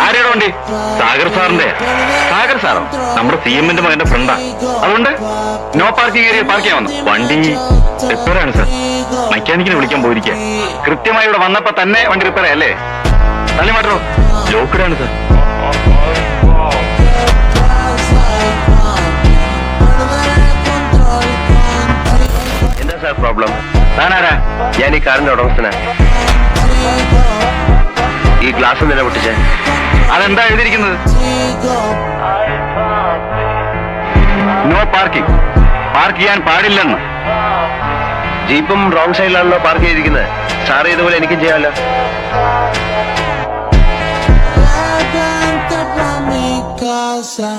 ആരെയുടെ വണ്ടി? സാഗർ സാറിന്റെ. സാഗർ സാറോ? നമ്മുടെ CM-ന്റെ മകന്റെ ഫ്രണ്ടാ. അതുകൊണ്ട് നോ പാർക്കിംഗ് ഏരിയ പാർക്ക് ചെയ്യാൻ വന്നു. വണ്ടി റിപ്പയറാണ് സാർ. മെക്കാനിക്കിനെ വിളിക്കാൻ പോയിരിക്കുക. കൃത്യമായി ഇവിടെ വന്നപ്പോ തന്നെ വണ്ടി റിപ്പയർ അല്ലേ? നല്ല മാറ്റോ ലോക്കഡാണ് സാർ. എന്താ സാർ പ്രോബ്ലം? താനാരാ? ഞാൻ ഈ കാറിന്റെ ഉടമസ്ഥനാ. ഈ ഗ്ലാസ് നില പൊട്ടിച്ചേ. അതെന്താ എഴുതിയിരിക്കുന്നത്? No parking. പാർക്ക് ചെയ്യാൻ പാടില്ലെന്ന്. ജീപ്പും റോങ് സൈഡിലാണല്ലോ പാർക്ക് ചെയ്തിരിക്കുന്നത്. സാർ ഇതുപോലെ എനിക്കും ചെയ്യാമല്ലോ. Vente pa' mi casa.